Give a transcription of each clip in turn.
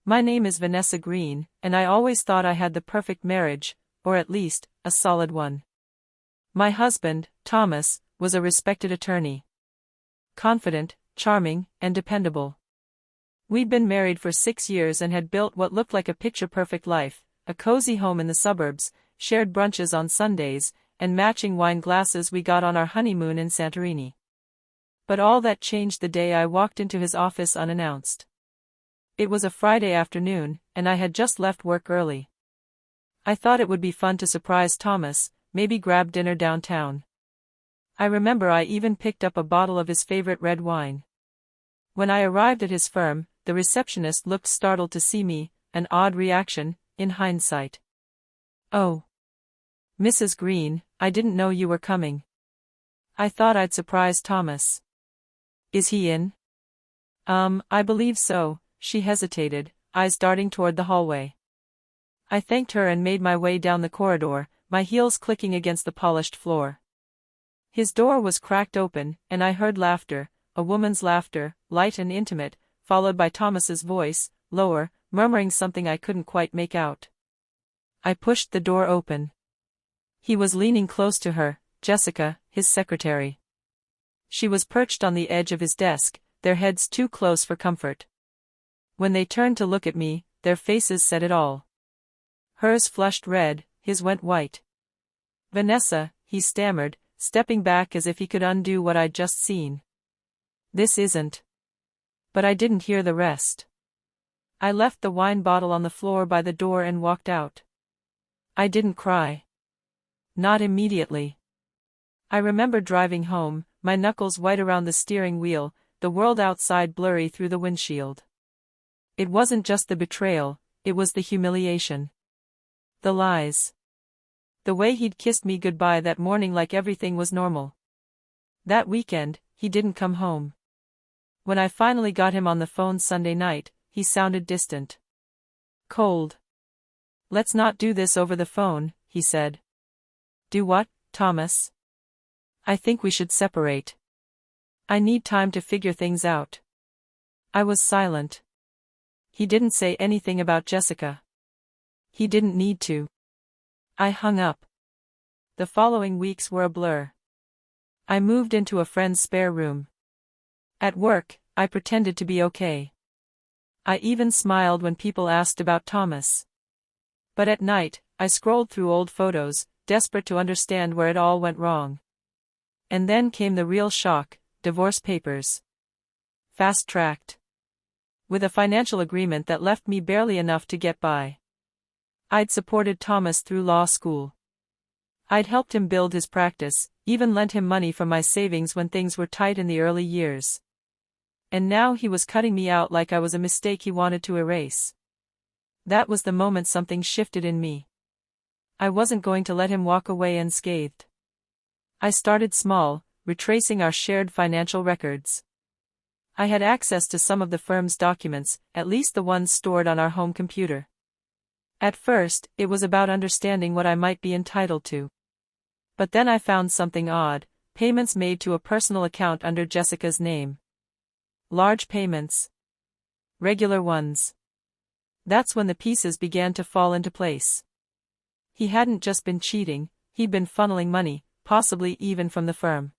My name is Vanessa Green, and I always thought I had the perfect marriage, or at least, a solid one. My husband, Thomas, was a respected attorney. Confident, charming, and dependable. We'd been married for 6 years and had built what looked like a picture-perfect life, a cozy home in the suburbs, shared brunches on Sundays, and matching wine glasses we got on our honeymoon in Santorini. But all that changed the day I walked into his office unannounced. It was a Friday afternoon, and I had just left work early. I thought it would be fun to surprise Thomas, maybe grab dinner downtown. I remember I even picked up a bottle of his favorite red wine. When I arrived at his firm, the receptionist looked startled to see me, an odd reaction, in hindsight. "Oh. Mrs. Green, I didn't know you were coming. I thought I'd surprise Thomas. Is he in?" I believe so," she hesitated, eyes darting toward the hallway. I thanked her and made my way down the corridor, my heels clicking against the polished floor. His door was cracked open, and I heard laughter, a woman's laughter, light and intimate, followed by Thomas's voice, lower, murmuring something I couldn't quite make out. I pushed the door open. He was leaning close to her, Jessica, his secretary. She was perched on the edge of his desk, their heads too close for comfort. When they turned to look at me, their faces said it all. Hers flushed red, his went white. "Vanessa," he stammered, stepping back as if he could undo what I'd just seen. "This isn't." But I didn't hear the rest. I left the wine bottle on the floor by the door and walked out. I didn't cry. Not immediately. I remember driving home, my knuckles white around the steering wheel, the world outside blurry through the windshield. It wasn't just the betrayal, it was the humiliation. The lies. The way he'd kissed me goodbye that morning like everything was normal. That weekend, he didn't come home. When I finally got him on the phone Sunday night, he sounded distant. Cold. "Let's not do this over the phone," he said. "Do what, Thomas?" "I think we should separate. I need time to figure things out." I was silent. He didn't say anything about Jessica. He didn't need to. I hung up. The following weeks were a blur. I moved into a friend's spare room. At work, I pretended to be okay. I even smiled when people asked about Thomas. But at night, I scrolled through old photos, desperate to understand where it all went wrong. And then came the real shock: divorce papers. Fast-tracked. With a financial agreement that left me barely enough to get by. I'd supported Thomas through law school. I'd helped him build his practice, even lent him money from my savings when things were tight in the early years. And now he was cutting me out like I was a mistake he wanted to erase. That was the moment something shifted in me. I wasn't going to let him walk away unscathed. I started small, retracing our shared financial records. I had access to some of the firm's documents, at least the ones stored on our home computer. At first, it was about understanding what I might be entitled to. But then I found something odd: payments made to a personal account under Jessica's name. Large payments. Regular ones. That's when the pieces began to fall into place. He hadn't just been cheating, he'd been funneling money, possibly even from the firm.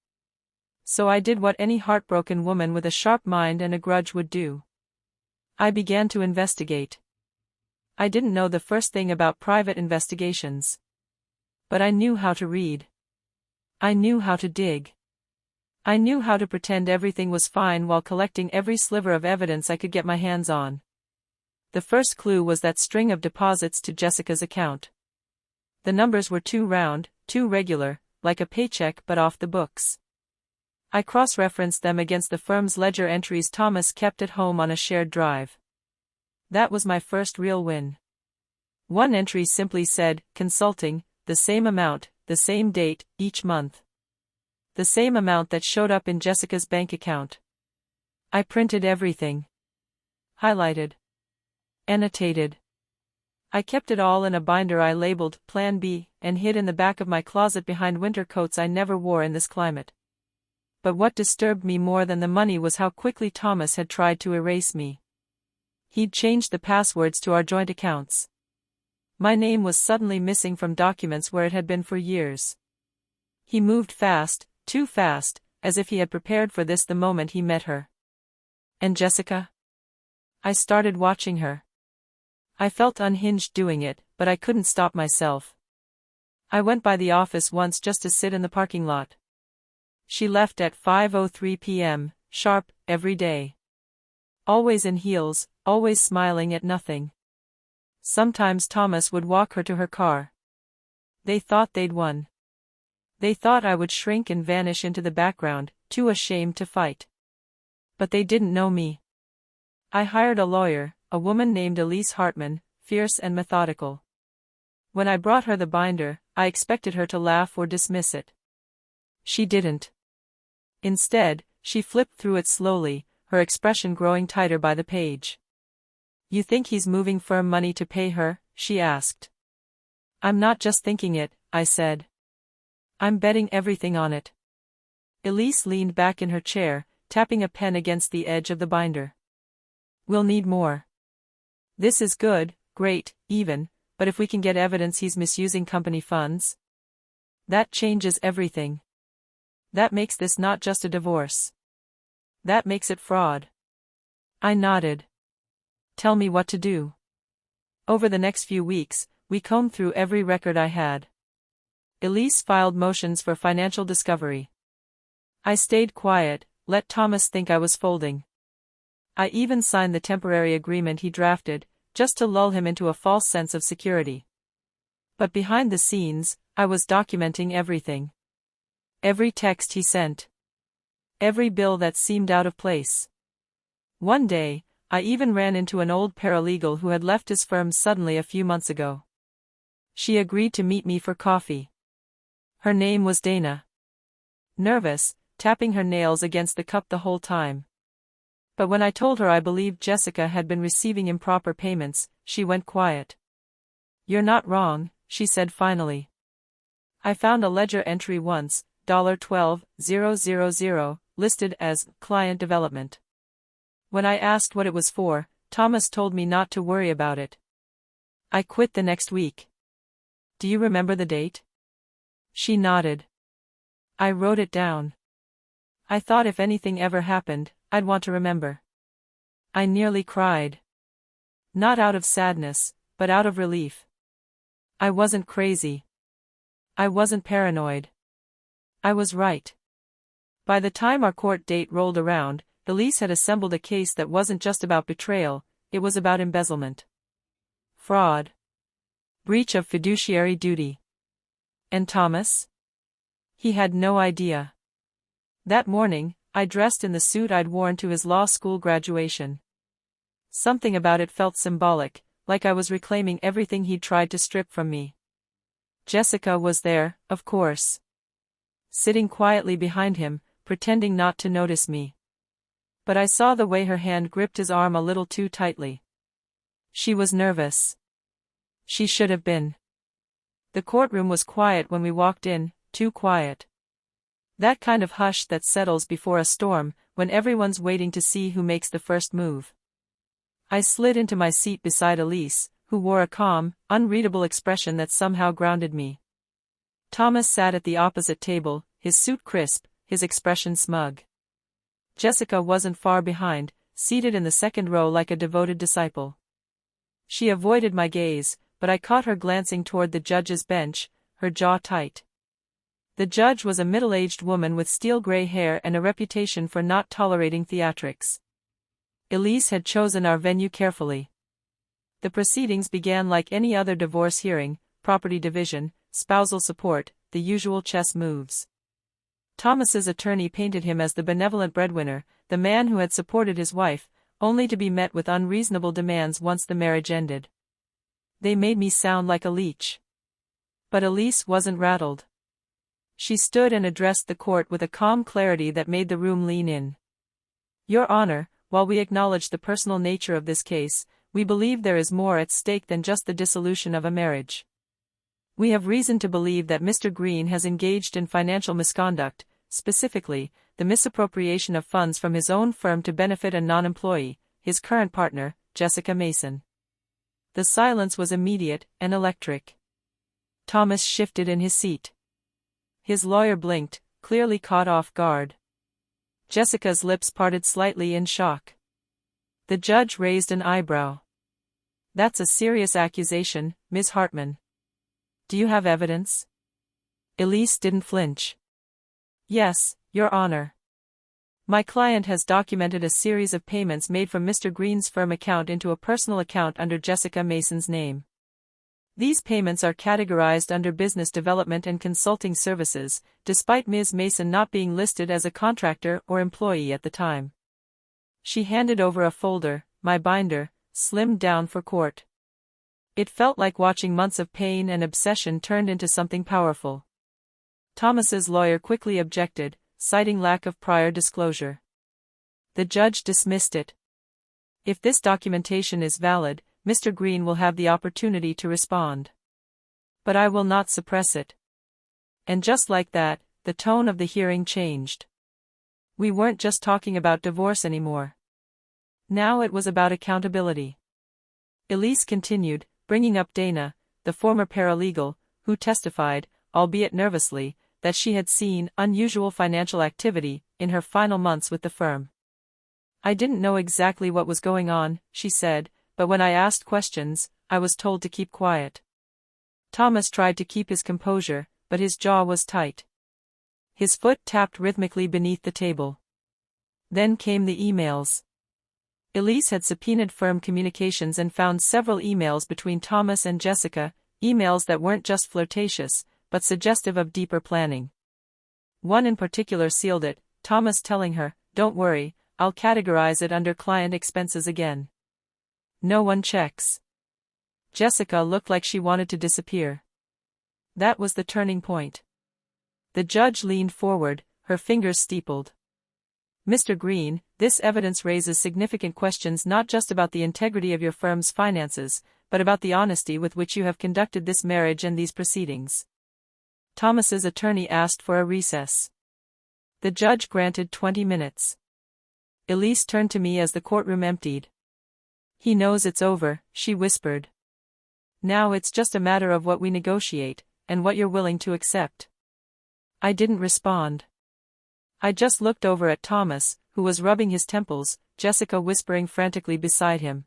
So I did what any heartbroken woman with a sharp mind and a grudge would do. I began to investigate. I didn't know the first thing about private investigations. But I knew how to read. I knew how to dig. I knew how to pretend everything was fine while collecting every sliver of evidence I could get my hands on. The first clue was that string of deposits to Jessica's account. The numbers were too round, too regular, like a paycheck but off the books. I cross-referenced them against the firm's ledger entries Thomas kept at home on a shared drive. That was my first real win. One entry simply said, "Consulting," the same amount, the same date, each month. The same amount that showed up in Jessica's bank account. I printed everything. Highlighted. Annotated. I kept it all in a binder I labeled Plan B, and hid in the back of my closet behind winter coats I never wore in this climate. But what disturbed me more than the money was how quickly Thomas had tried to erase me. He'd changed the passwords to our joint accounts. My name was suddenly missing from documents where it had been for years. He moved fast, too fast, as if he had prepared for this the moment he met her. And Jessica? I started watching her. I felt unhinged doing it, but I couldn't stop myself. I went by the office once just to sit in the parking lot. She left at 5:03 p.m., sharp, every day. Always in heels, always smiling at nothing. Sometimes Thomas would walk her to her car. They thought they'd won. They thought I would shrink and vanish into the background, too ashamed to fight. But they didn't know me. I hired a lawyer, a woman named Elise Hartman, fierce and methodical. When I brought her the binder, I expected her to laugh or dismiss it. She didn't. Instead, she flipped through it slowly, her expression growing tighter by the page. "You think he's moving firm money to pay her?" she asked. "I'm not just thinking it," I said. "I'm betting everything on it." Elise leaned back in her chair, tapping a pen against the edge of the binder. "We'll need more. This is good, great, even, but if we can get evidence he's misusing company funds? That changes everything. That makes this not just a divorce. That makes it fraud." I nodded. "Tell me what to do." Over the next few weeks, we combed through every record I had. Elise filed motions for financial discovery. I stayed quiet, let Thomas think I was folding. I even signed the temporary agreement he drafted, just to lull him into a false sense of security. But behind the scenes, I was documenting everything. Every text he sent. Every bill that seemed out of place. One day, I even ran into an old paralegal who had left his firm suddenly a few months ago. She agreed to meet me for coffee. Her name was Dana. Nervous, tapping her nails against the cup the whole time. But when I told her I believed Jessica had been receiving improper payments, she went quiet. "You're not wrong," she said finally. "I found a ledger entry once, $12,000, listed as client development. When I asked what it was for, Thomas told me not to worry about it. I quit the next week. Do you remember the date?" She nodded. I wrote it down. I thought if anything ever happened, I'd want to remember. I nearly cried. Not out of sadness, but out of relief. I wasn't crazy. I wasn't paranoid. I was right. By the time our court date rolled around, Elise had assembled a case that wasn't just about betrayal, it was about embezzlement. Fraud. Breach of fiduciary duty. And Thomas? He had no idea. That morning, I dressed in the suit I'd worn to his law school graduation. Something about it felt symbolic, like I was reclaiming everything he'd tried to strip from me. Jessica was there, of course. Sitting quietly behind him, pretending not to notice me. But I saw the way her hand gripped his arm a little too tightly. She was nervous. She should have been. The courtroom was quiet when we walked in, too quiet. That kind of hush that settles before a storm, when everyone's waiting to see who makes the first move. I slid into my seat beside Elise, who wore a calm, unreadable expression that somehow grounded me. Thomas sat at the opposite table, his suit crisp, his expression smug. Jessica wasn't far behind, seated in the second row like a devoted disciple. She avoided my gaze, but I caught her glancing toward the judge's bench, her jaw tight. The judge was a middle-aged woman with steel-gray hair and a reputation for not tolerating theatrics. Elise had chosen our venue carefully. The proceedings began like any other divorce hearing: property division, spousal support, the usual chess moves. Thomas's attorney painted him as the benevolent breadwinner, the man who had supported his wife, only to be met with unreasonable demands once the marriage ended. They made me sound like a leech. But Elise wasn't rattled. She stood and addressed the court with a calm clarity that made the room lean in. "Your Honor, while we acknowledge the personal nature of this case, we believe there is more at stake than just the dissolution of a marriage. We have reason to believe that Mr. Green has engaged in financial misconduct, specifically, the misappropriation of funds from his own firm to benefit a non-employee, his current partner, Jessica Mason. The silence was immediate and electric. Thomas shifted in his seat. His lawyer blinked, clearly caught off guard. Jessica's lips parted slightly in shock. The judge raised an eyebrow. "That's a serious accusation, Ms. Hartman. Do you have evidence?" Elise didn't flinch. "Yes, Your Honor. My client has documented a series of payments made from Mr. Green's firm account into a personal account under Jessica Mason's name. These payments are categorized under business development and consulting services, despite Ms. Mason not being listed as a contractor or employee at the time." She handed over a folder, my binder, slimmed down for court. It felt like watching months of pain and obsession turned into something powerful. Thomas's lawyer quickly objected, citing lack of prior disclosure. The judge dismissed it. "If this documentation is valid, Mr. Green will have the opportunity to respond. But I will not suppress it." And just like that, the tone of the hearing changed. We weren't just talking about divorce anymore. Now it was about accountability. Elise continued, bringing up Dana, the former paralegal, who testified, albeit nervously, that she had seen unusual financial activity in her final months with the firm. "I didn't know exactly what was going on," she said, "but when I asked questions, I was told to keep quiet." Thomas tried to keep his composure, but his jaw was tight. His foot tapped rhythmically beneath the table. Then came the emails. Elise had subpoenaed firm communications and found several emails between Thomas and Jessica, emails that weren't just flirtatious, but suggestive of deeper planning. One in particular sealed it, Thomas telling her, "Don't worry, I'll categorize it under client expenses again. No one checks." Jessica looked like she wanted to disappear. That was the turning point. The judge leaned forward, her fingers steepled. "Mr. Green, this evidence raises significant questions not just about the integrity of your firm's finances, but about the honesty with which you have conducted this marriage and these proceedings." Thomas's attorney asked for a recess. The judge granted 20 minutes. Elise turned to me as the courtroom emptied. "He knows it's over," she whispered. "Now it's just a matter of what we negotiate, and what you're willing to accept." I didn't respond. I just looked over at Thomas, who was rubbing his temples, Jessica whispering frantically beside him.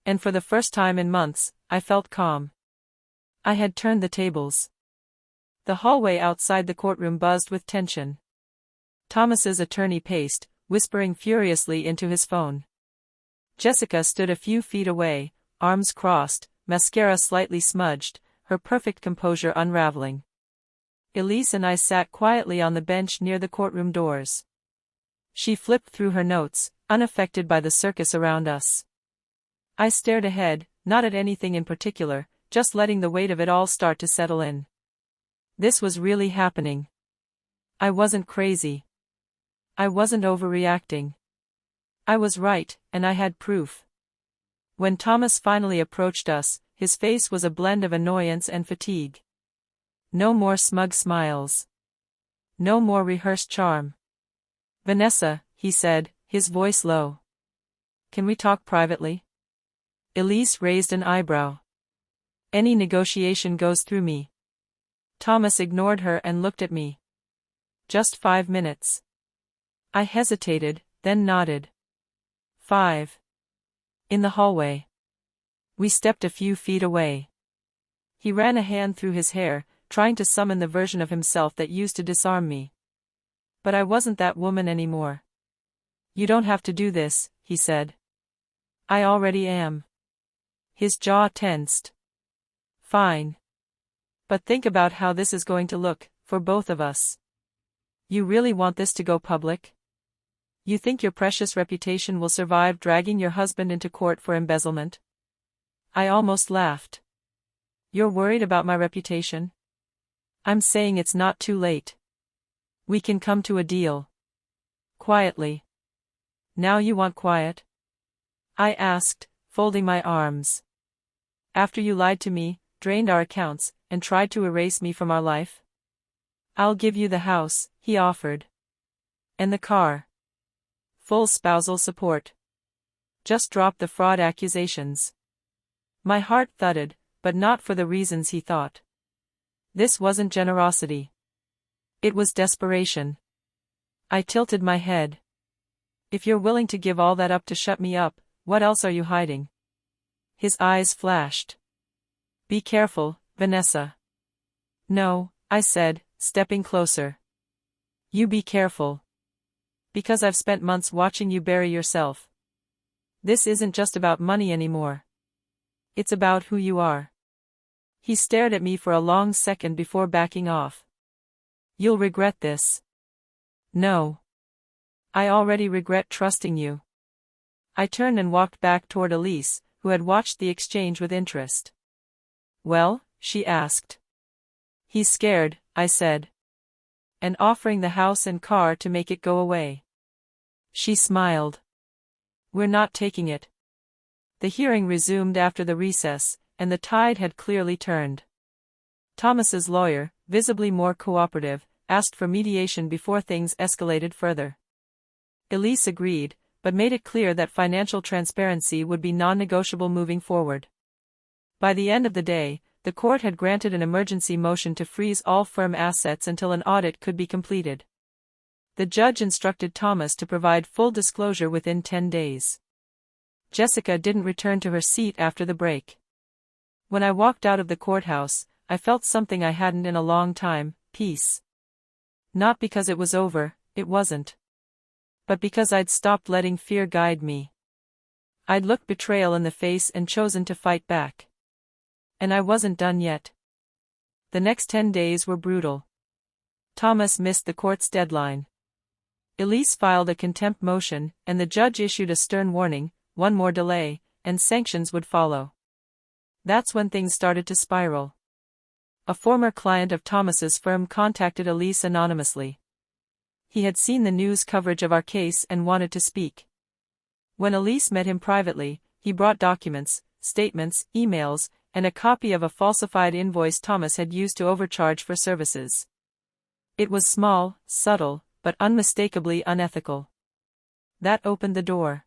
And for the first time in months, I felt calm. I had turned the tables. The hallway outside the courtroom buzzed with tension. Thomas's attorney paced, whispering furiously into his phone. Jessica stood a few feet away, arms crossed, mascara slightly smudged, her perfect composure unraveling. Elise and I sat quietly on the bench near the courtroom doors. She flipped through her notes, unaffected by the circus around us. I stared ahead, not at anything in particular, just letting the weight of it all start to settle in. This was really happening. I wasn't crazy. I wasn't overreacting. I was right, and I had proof. When Thomas finally approached us, his face was a blend of annoyance and fatigue. No more smug smiles. No more rehearsed charm. "Vanessa," he said, his voice low. "Can we talk privately?" Elise raised an eyebrow. "Any negotiation goes through me." Thomas ignored her and looked at me. "Just 5 minutes." I hesitated, then nodded. 5. In the hallway. We stepped a few feet away. He ran a hand through his hair, trying to summon the version of himself that used to disarm me. But I wasn't that woman anymore. "You don't have to do this," he said. "I already am." His jaw tensed. "Fine. But think about how this is going to look, for both of us. You really want this to go public? You think your precious reputation will survive dragging your husband into court for embezzlement?" I almost laughed. "You're worried about my reputation? I'm saying it's not too late. We can come to a deal. Quietly." "Now you want quiet?" I asked, folding my arms. "After you lied to me, drained our accounts, and tried to erase me from our life?" "I'll give you the house," he offered. "And the car. Full spousal support." Just drop the fraud accusations. My heart thudded, but not for the reasons he thought. This wasn't generosity. It was desperation. I tilted my head. If you're willing to give all that up to shut me up, what else are you hiding? His eyes flashed. Be careful, Vanessa. No, I said, stepping closer. You be careful. Because I've spent months watching you bury yourself. This isn't just about money anymore. It's about who you are. He stared at me for a long second before backing off. You'll regret this. No. I already regret trusting you. I turned and walked back toward Elise, who had watched the exchange with interest. Well? She asked. He's scared, I said. And offering the house and car to make it go away. She smiled. We're not taking it. The hearing resumed after the recess, and the tide had clearly turned. Thomas's lawyer, visibly more cooperative, asked for mediation before things escalated further. Elise agreed, but made it clear that financial transparency would be non-negotiable moving forward. By the end of the day, the court had granted an emergency motion to freeze all firm assets until an audit could be completed. The judge instructed Thomas to provide full disclosure within 10 days. Jessica didn't return to her seat after the break. When I walked out of the courthouse, I felt something I hadn't in a long time, peace. Not because it was over, it wasn't. But because I'd stopped letting fear guide me. I'd looked betrayal in the face and chosen to fight back. And I wasn't done yet. The next 10 days were brutal. Thomas missed the court's deadline. Elise filed a contempt motion, and the judge issued a stern warning: one more delay, and sanctions would follow. That's when things started to spiral. A former client of Thomas's firm contacted Elise anonymously. He had seen the news coverage of our case and wanted to speak. When Elise met him privately, he brought documents, statements, emails, and a copy of a falsified invoice Thomas had used to overcharge for services. It was small, subtle, but unmistakably unethical. That opened the door.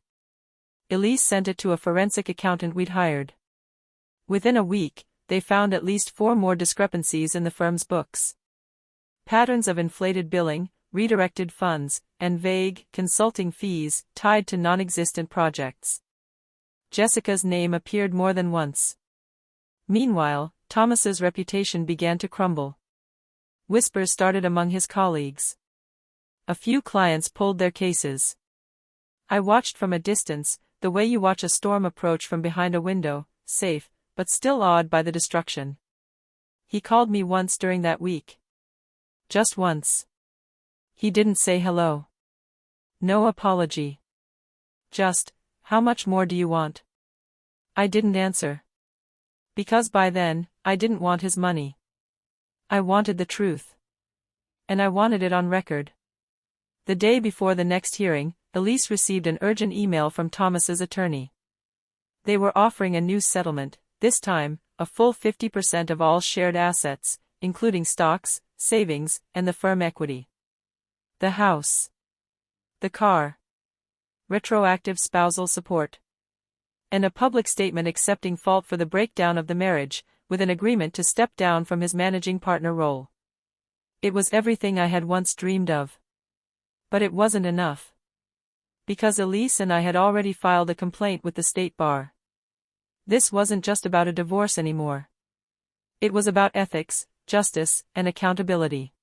Elise sent it to a forensic accountant we'd hired. Within a week, they found at least 4 more discrepancies in the firm's books. Patterns of inflated billing, redirected funds, and vague, consulting fees tied to non-existent projects. Jessica's name appeared more than once. Meanwhile, Thomas's reputation began to crumble. Whispers started among his colleagues. A few clients pulled their cases. I watched from a distance, the way you watch a storm approach from behind a window, safe, but still awed by the destruction. He called me once during that week. Just once. He didn't say hello. No apology. Just, how much more do you want? I didn't answer. Because by then, I didn't want his money. I wanted the truth. And I wanted it on record. The day before the next hearing, Elise received an urgent email from Thomas's attorney. They were offering a new settlement, this time, a full 50% of all shared assets, including stocks, savings, and the firm equity. The house. The car. Retroactive spousal support. And a public statement accepting fault for the breakdown of the marriage, with an agreement to step down from his managing partner role. It was everything I had once dreamed of. But it wasn't enough. Because Elise and I had already filed a complaint with the state bar. This wasn't just about a divorce anymore. It was about ethics, justice, and accountability.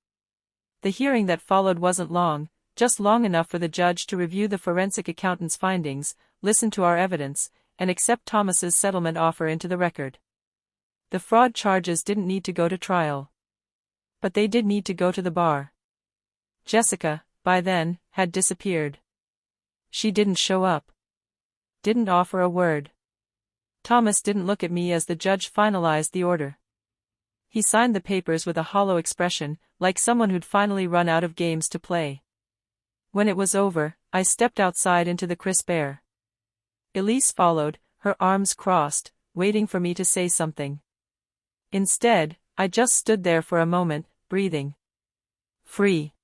The hearing that followed wasn't long, just long enough for the judge to review the forensic accountant's findings, listen to our evidence, and accept Thomas's settlement offer into the record. The fraud charges didn't need to go to trial. But they did need to go to the bar. Jessica, by then, had disappeared. She didn't show up. Didn't offer a word. Thomas didn't look at me as the judge finalized the order. He signed the papers with a hollow expression, like someone who'd finally run out of games to play. When it was over, I stepped outside into the crisp air. Elise followed, her arms crossed, waiting for me to say something. Instead, I just stood there for a moment, breathing. Free.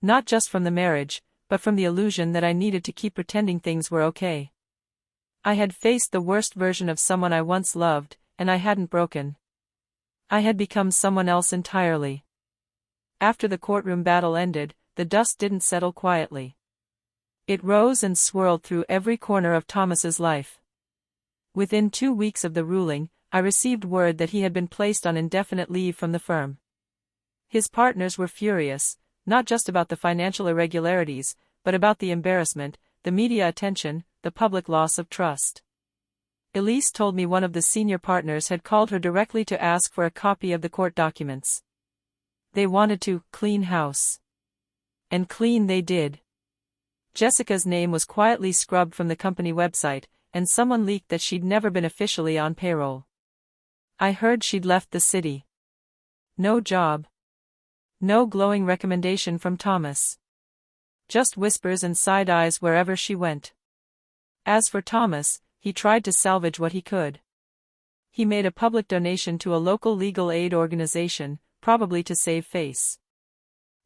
Not just from the marriage, but from the illusion that I needed to keep pretending things were okay. I had faced the worst version of someone I once loved, and I hadn't broken. I had become someone else entirely. After the courtroom battle ended, the dust didn't settle quietly. It rose and swirled through every corner of Thomas's life. Within 2 weeks of the ruling, I received word that he had been placed on indefinite leave from the firm. His partners were furious, not just about the financial irregularities, but about the embarrassment, the media attention, the public loss of trust. Elise told me one of the senior partners had called her directly to ask for a copy of the court documents. They wanted to clean house. And clean they did. Jessica's name was quietly scrubbed from the company website, and someone leaked that she'd never been officially on payroll. I heard she'd left the city. No job. No glowing recommendation from Thomas. Just whispers and side eyes wherever she went. As for Thomas, he tried to salvage what he could. He made a public donation to a local legal aid organization, probably to save face.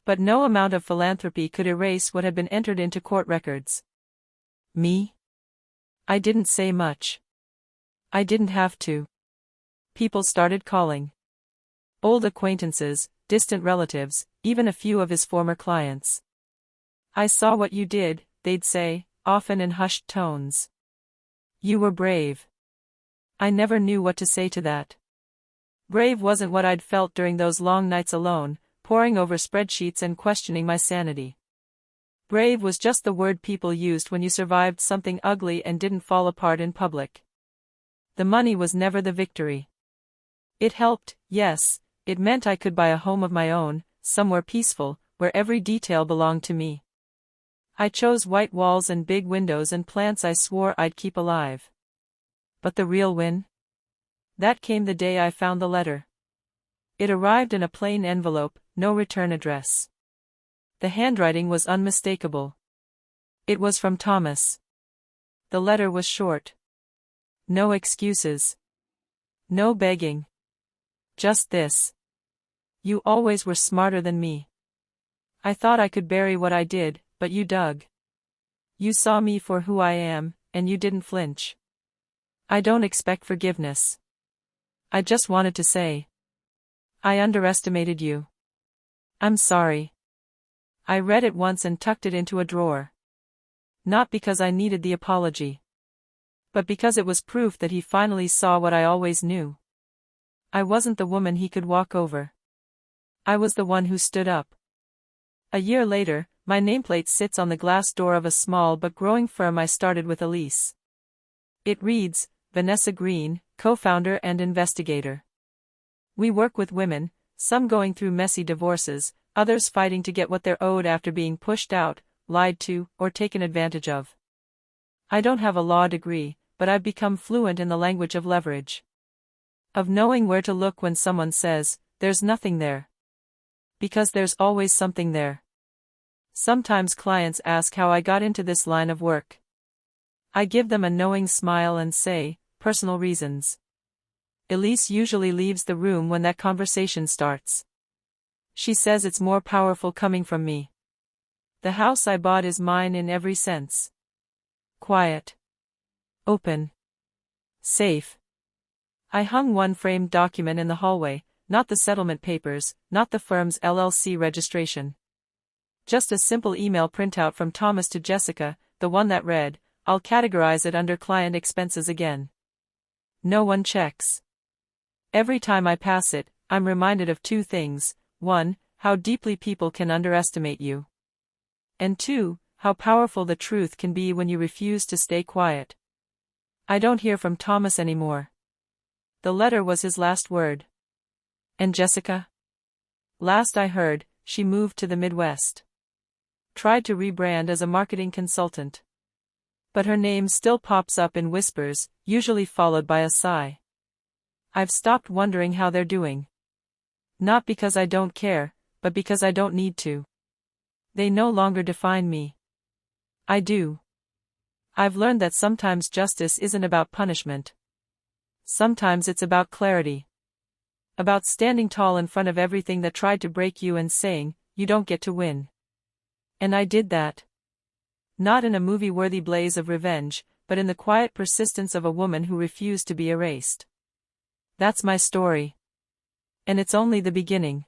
But no amount of philanthropy could erase what had been entered into court records. Me? I didn't say much. I didn't have to. People started calling. Old acquaintances, distant relatives, even a few of his former clients. I saw what you did, they'd say, often in hushed tones. You were brave. I never knew what to say to that. Brave wasn't what I'd felt during those long nights alone, poring over spreadsheets and questioning my sanity. Brave was just the word people used when you survived something ugly and didn't fall apart in public. The money was never the victory. It helped, yes, it meant I could buy a home of my own, somewhere peaceful, where every detail belonged to me. I chose white walls and big windows and plants I swore I'd keep alive. But the real win? That came the day I found the letter. It arrived in a plain envelope, no return address. The handwriting was unmistakable. It was from Thomas. The letter was short. No excuses. No begging. Just this. You always were smarter than me. I thought I could bury what I did, but you dug. You saw me for who I am, and you didn't flinch. I don't expect forgiveness. I just wanted to say. I underestimated you. I'm sorry. I read it once and tucked it into a drawer. Not because I needed the apology. But because it was proof that he finally saw what I always knew. I wasn't the woman he could walk over. I was the one who stood up. A year later, my nameplate sits on the glass door of a small but growing firm I started with Elise. It reads, Vanessa Green, co-founder and investigator. We work with women, some going through messy divorces, others fighting to get what they're owed after being pushed out, lied to, or taken advantage of. I don't have a law degree, but I've become fluent in the language of leverage. Of knowing where to look when someone says, there's nothing there. Because there's always something there. Sometimes clients ask how I got into this line of work. I give them a knowing smile and say, personal reasons. Elise usually leaves the room when that conversation starts. She says it's more powerful coming from me. The house I bought is mine in every sense. Quiet. Open. Safe. I hung one framed document in the hallway, not the settlement papers, not the firm's LLC registration. Just a simple email printout from Thomas to Jessica, the one that read, I'll categorize it under client expenses again. No one checks. Every time I pass it, I'm reminded of two things: 1, how deeply people can underestimate you. And 2, how powerful the truth can be when you refuse to stay quiet. I don't hear from Thomas anymore. The letter was his last word. And Jessica? Last I heard, she moved to the Midwest. Tried to rebrand as a marketing consultant. But her name still pops up in whispers, usually followed by a sigh. I've stopped wondering how they're doing. Not because I don't care, but because I don't need to. They no longer define me. I do. I've learned that sometimes justice isn't about punishment. Sometimes it's about clarity. About standing tall in front of everything that tried to break you and saying, you don't get to win. And I did that. Not in a movie-worthy blaze of revenge, but in the quiet persistence of a woman who refused to be erased. That's my story. And it's only the beginning.